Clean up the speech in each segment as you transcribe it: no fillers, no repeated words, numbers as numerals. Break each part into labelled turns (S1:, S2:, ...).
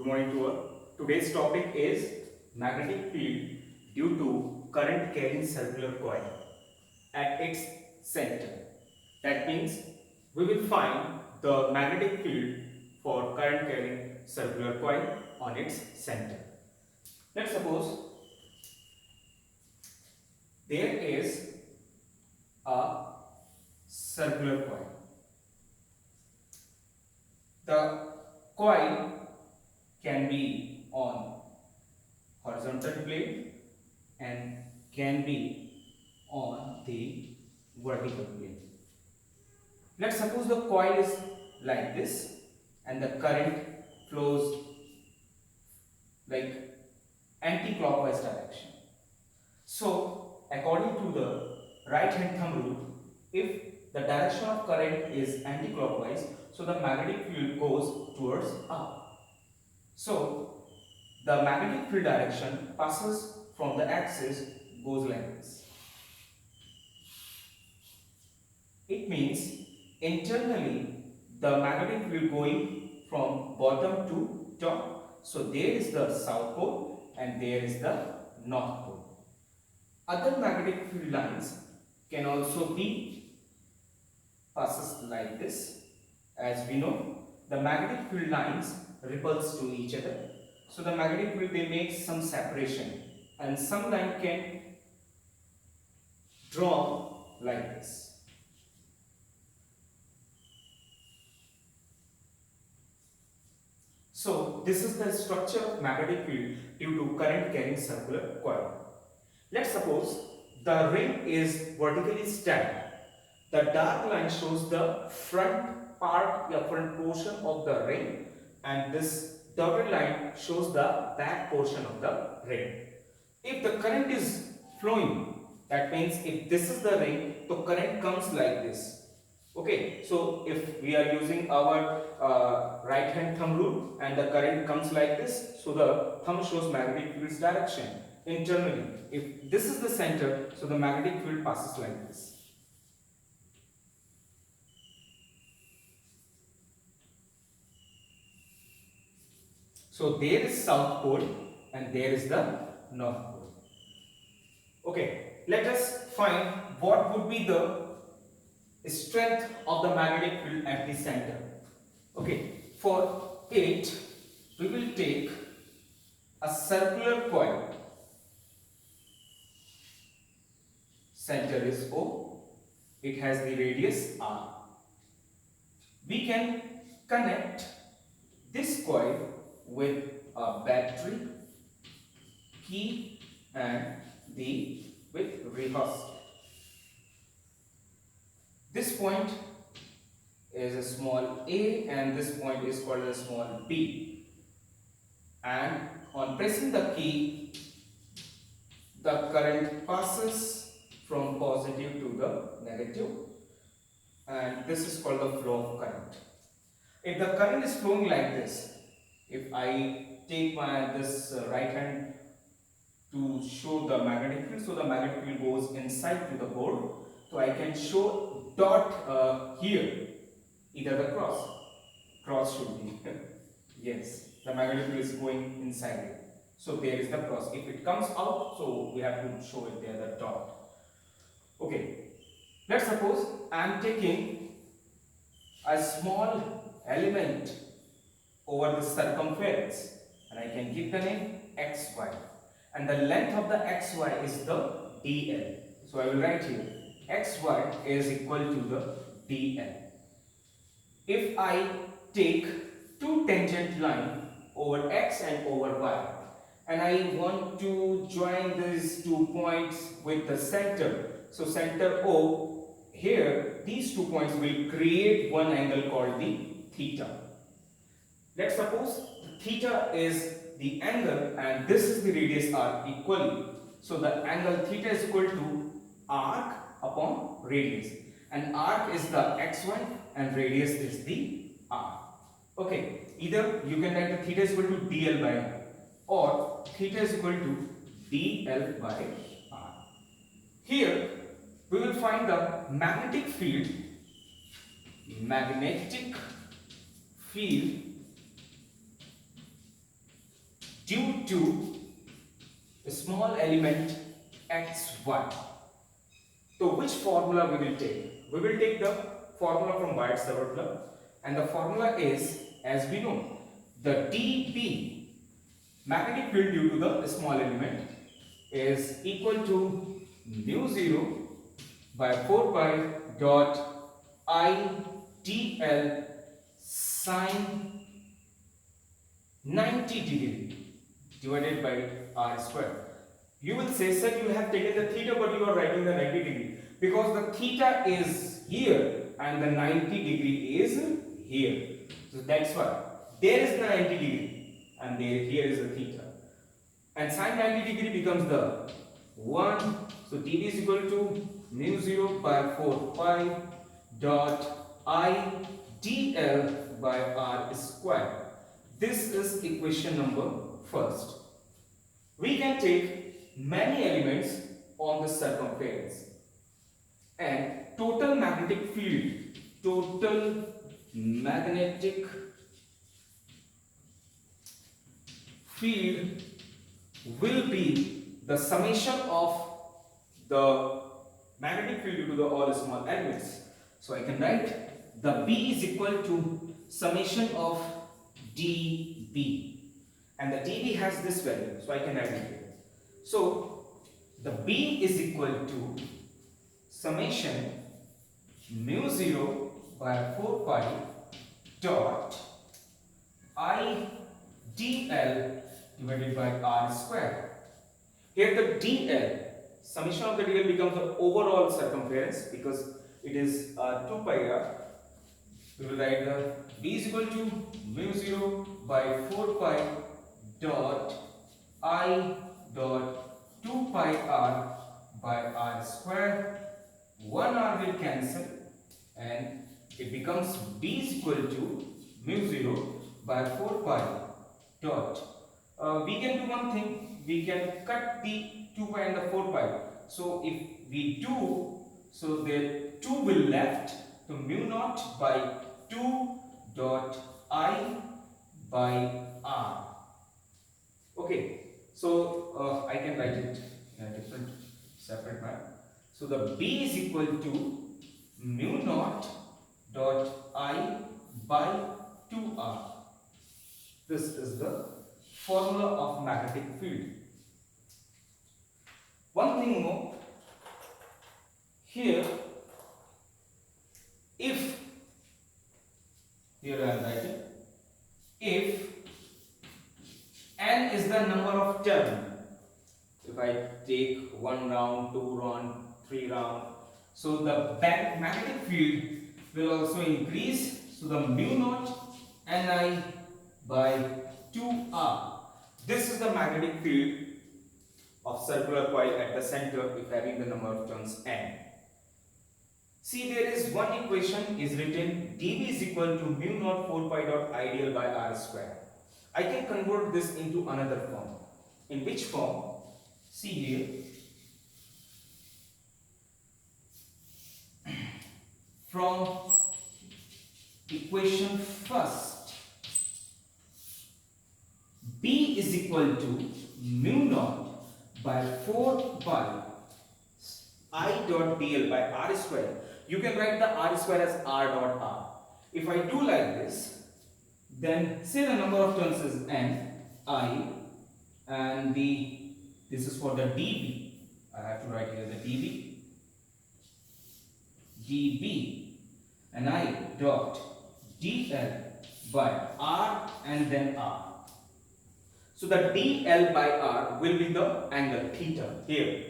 S1: Good morning to all. Today's topic is magnetic field due to current carrying circular coil at its center. That means we will find the magnetic field for current carrying circular coil on its center. Let's suppose there is a circular coil. The coil can be on horizontal plane and can be on the vertical plane. Let's suppose the coil is like this and the current flows like anti-clockwise direction. So according to the right hand thumb rule, if the direction of current is anti-clockwise, so the magnetic field goes towards up. So the magnetic field direction passes from the axis, goes like this. It means internally the magnetic field going from bottom to top. So there is the south pole and there is the north pole. Other magnetic field lines can also be passes like this. As we know, the magnetic field lines repulse to each other. So the magnetic field, they make some separation and some line can draw like this. So this is the structure of magnetic field due to current carrying circular coil. Let's suppose the ring is vertically stacked. The dark line shows the front part, the front portion of the ring, and this dotted line shows the back portion of the ring. If the current is flowing, that means if this is the ring, the current comes like this. Okay, so if we are using our right hand thumb rule and the current comes like this, so the thumb shows magnetic field's direction internally. If this is the center, so the magnetic field passes like this. So there is south pole and there is the north pole. Okay, let us find what would be the strength of the magnetic field at the center. Okay, for it we will take a circular coil. Center is O. It has the radius R. We can connect this coil with a battery, key and with resistor. This point is a small a and this point is called a small b. And on pressing the key, the current passes from positive to the negative, and this is called the flow of current. If the current is flowing like this, if I take this right hand to show the magnetic field, so the magnetic field goes inside to the board, so I can show dot here, either the cross should be yes, the magnetic field is going inside it, so there is the cross. If it comes out, so we have to show it there, the dot. Okay, let's suppose I am taking a small element over the circumference and I can give the name xy, and the length of the xy is the dl. So I will write here xy is equal to the dl. If I take two tangent lines over x and over y and I want to join these 2 points with the center, so center O, here these 2 points will create one angle called the theta. Let's suppose theta is the angle and this is the radius r equally. So the angle theta is equal to arc upon radius, and arc is the xy and radius is the r. Okay, either you can write the theta is equal to dl by r or theta is equal to dl by r. Here we will find the magnetic field to a small element xy. So which formula we will take? We will take the formula from Wyatt's third law, and the formula is, as we know, the dB magnetic field due to the small element is equal to mu 0 by 4 pi dot I dl sine 90 degree divided by r square. You will say, sir, you have taken the theta but you are writing the 90 degree, because the theta is here and the 90 degree is here. So that's why there is the 90 degree and here is the theta. And sine 90 degree becomes the 1. So dB is equal to mu 0 by 4 pi dot I dl by r square. This is equation number first. We can take many elements on the circumference, and total magnetic field will be the summation of the magnetic field due to the all small elements. So I can write the B is equal to summation of dB, and the dB has this value, so I can write it here. So the B is equal to summation mu 0 by 4 pi dot I dl divided by r square. Here the dl, summation of the dl becomes the overall circumference because it is 2 pi r. We will write the B is equal to mu 0 by 4 pi dot I dot 2 pi r by r square. 1 r will cancel and it becomes B is equal to mu 0 by 4 pi dot. We can do one thing, we can cut the 2 pi and the 4 pi. So if we do, so the 2 will left, so mu naught by 2 dot I by r. Okay, so I can write it in a different separate manner. So the B is equal to mu naught dot I by 2r. This is the formula of magnetic field. One thing more, here if, here I am writing, if n is the number of turn, if I take 1 round, 2 round, 3 round, so the magnetic field will also increase. So the mu naught Ni by 2r. This is the magnetic field of circular coil at the center if having the number of turns n. See, there is one equation is written dB is equal to mu naught 4 pi dot ideal by r square. I can convert this into another form. In which form? See here. From equation first, B is equal to mu naught by 4 pi I dot dl by r square. You can write the r square as r dot r. If I do like this, then say the number of turns is n, I, and this is for the dB. I have to write here the dB, and I dot dl by r and then r. So the dl by r will be the angle theta here.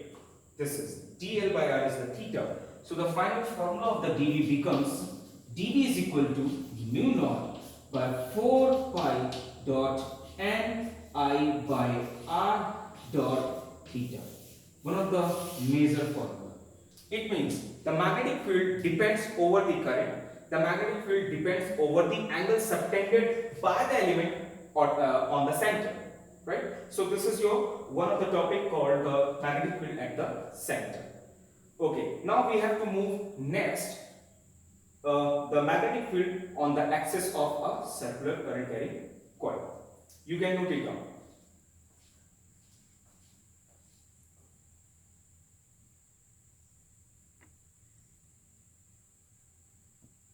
S1: This is dl by r is the theta. So the final formula of the dB becomes dB is equal to mu naught by 4 pi dot n I by r dot theta. One of the major formula. It means the magnetic field depends over the current. The magnetic field depends over the angle subtended by the element or on the center. Right? So this is your one of the topic called the magnetic field at the center. Okay, now we have to move next the magnetic field on the axis of a circular current carrying coil. You can note it down.